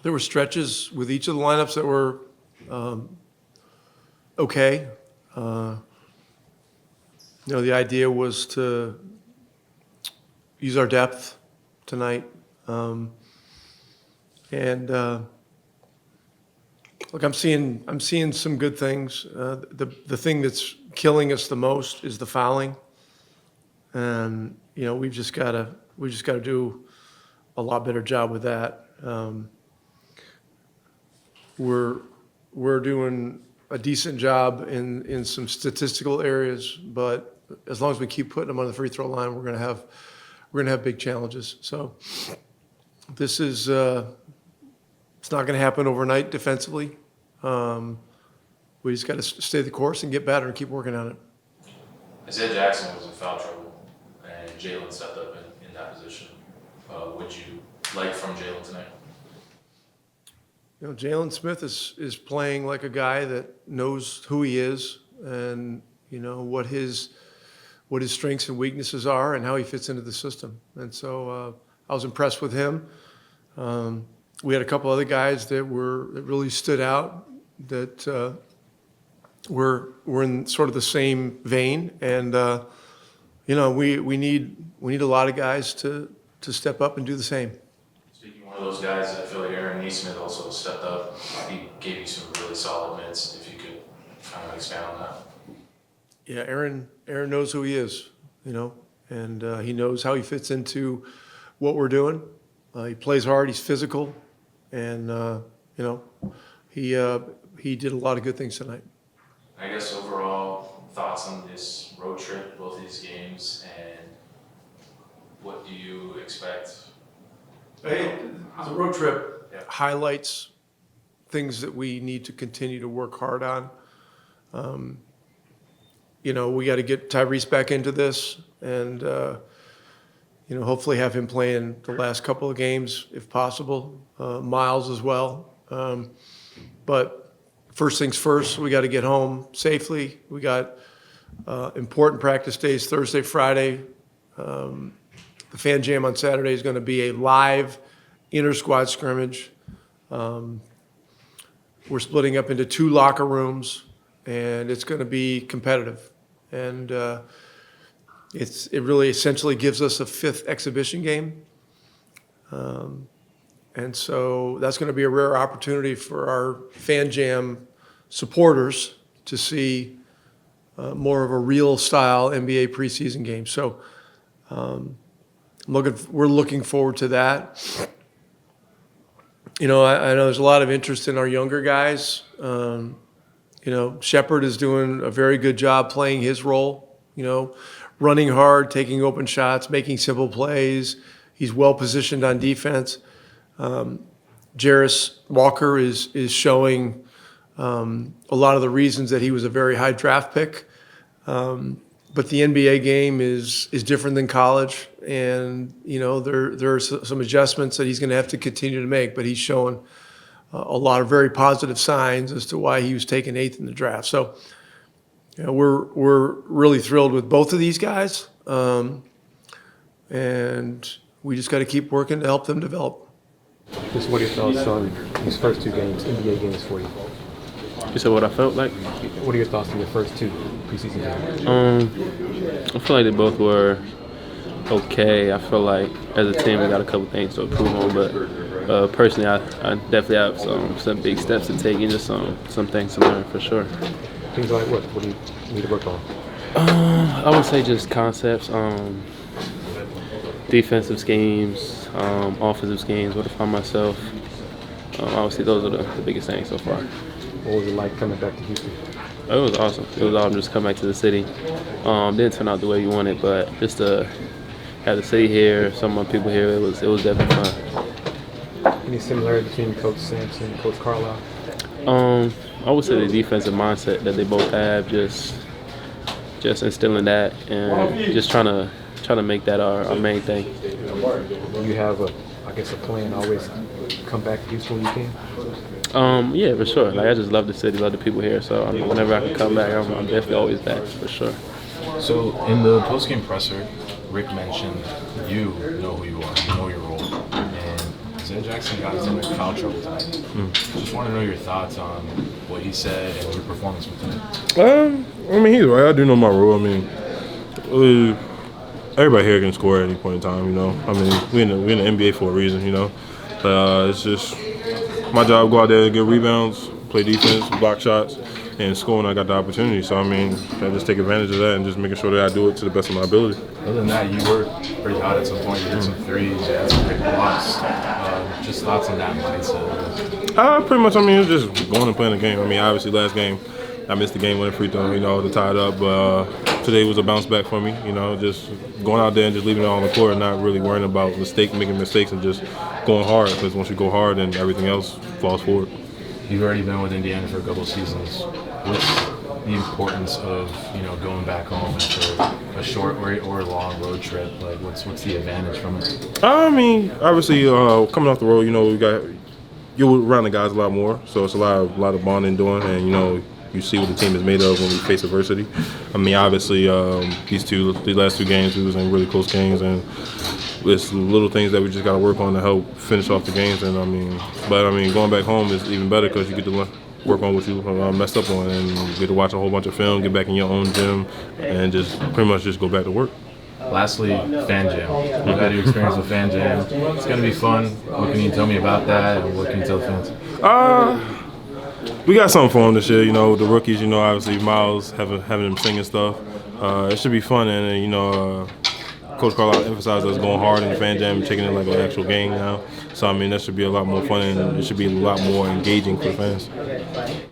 There were stretches with each of the lineups that were okay. The idea was to use our depth tonight. Look, I'm seeing some good things. The thing that's killing us the most is the fouling, and we've just got to do a lot better job with that. We're doing a decent job in some statistical areas, but as long as we keep putting them on the free throw line, we're gonna have big challenges. So this is it's not gonna happen overnight defensively. We just got to stay the course and get better and keep working on it. Isaiah Jackson was in foul trouble, and Jalen stepped up in that position. What'd you like from Jalen tonight? Jalen Smith is playing like a guy that knows who he is and what his strengths and weaknesses are and how he fits into the system. And so I was impressed with him. We had a couple other guys that really stood out that were in sort of the same vein, and we need a lot of guys to step up and do the same. Speaking of one of those guys, I feel like Aaron Neesmith also stepped up. He gave you some really solid minutes. If you could kind of expand on that. Yeah, Aaron knows who he is, and he knows how he fits into what we're doing. He plays hard. He's physical, and he did a lot of good things tonight. I guess overall thoughts on this road trip, both these games, and what do you expect? The road trip highlights things that we need to continue to work hard on. We got to get Tyrese back into this, and hopefully have him playing the last couple of games if possible. Miles as well. But first things first, we got to get home safely. We got important practice days Thursday, Friday. The fan jam on Saturday is going to be a live inter-squad scrimmage. We're splitting up into 2 locker rooms, and it's going to be competitive. And it really essentially gives us a 5th exhibition game. And so that's going to be a rare opportunity for our fan jam supporters to see more of a real style NBA preseason game. So we're looking forward to that. I know there's a lot of interest in our younger guys. Shepard is doing a very good job playing his role, running hard, taking open shots, making simple plays. He's well positioned on defense. Jarace Walker is showing a lot of the reasons that he was a very high draft pick. But the NBA game is different than college, and there are some adjustments that he's going to have to continue to make. But he's showing a lot of very positive signs as to why he was taken 8th in the draft. So we're really thrilled with both of these guys, and we just got to keep working to help them develop. Just what are your thoughts on these first 2 games, NBA games for you? You said what I felt like? What are your thoughts on your first 2 preseason games? I feel like they both were okay. I feel like as a team we got a couple things to improve on, but personally I definitely have some big steps to take and just some things to learn for sure. Things like what? What do you need to work on? I would say just concepts, defensive schemes, offensive schemes, where to find myself. Obviously those are the biggest things so far. What was it like coming back to Houston? It was awesome. It was awesome just coming back to the city. Didn't turn out the way you wanted, but just to have the city here, some of my people here, it was definitely fun. Any similarity between Coach Sampson and Coach Carlisle? I would say the defensive mindset that they both have, just instilling that and just trying to make that our main thing. Do you have a plan always come back to Houston when you can? Yeah, for sure. Like I just love the city, love the people here. So whenever I can come back, I'm definitely always back for sure. So in the postgame presser, Rick mentioned you know who you are, you know your role, and Zay Jackson got into foul trouble tonight. Just want to know your thoughts on what he said and your performance with him. I mean, he's right. I do know my role. I mean, everybody here can score at any point in time, you know. I mean, we're in the NBA for a reason, you know. It's just my job, go out there, get rebounds, play defense, block shots, and score when I got the opportunity. So, I mean, I just take advantage of that and just making sure that I do it to the best of my ability. Other than that, you were pretty hot at some point. You hit some threes, you had some big blocks. Just thoughts on that mindset? Pretty much, I mean, it's just going and playing the game. I mean, obviously, last game, I missed the game-winning free throw, you know, to tie it up. But today was a bounce back for me, you know, just going out there and just leaving it all on the court and not really worrying about making mistakes and just going hard. Because once you go hard, then everything else falls forward. You've already been with Indiana for a couple of seasons. What's the importance of, you know, going back home after a short or long road trip? Like, what's the advantage from it? I mean, obviously, coming off the road, you know, you're around the guys a lot more, so it's a lot of bonding doing, and you know, you see what the team is made of when we face adversity. I mean, obviously, these last two games, we was in really close games, and it's little things that we just got to work on to help finish off the games. And I mean, going back home is even better because you get to work on what you messed up on, and you get to watch a whole bunch of film, get back in your own gym, and just pretty much just go back to work. Lastly, Fan Jam. You've had your experience with Fan Jam. It's going to be fun. What can you tell me about that, and what can you tell the fans? We got something for them this year, you know, the rookies, you know, obviously Miles having them singing stuff. It should be fun, and you know, Coach Carlisle emphasized us going hard in the Fan Jam, taking it like an actual game now. So I mean, that should be a lot more fun, and it should be a lot more engaging for the fans.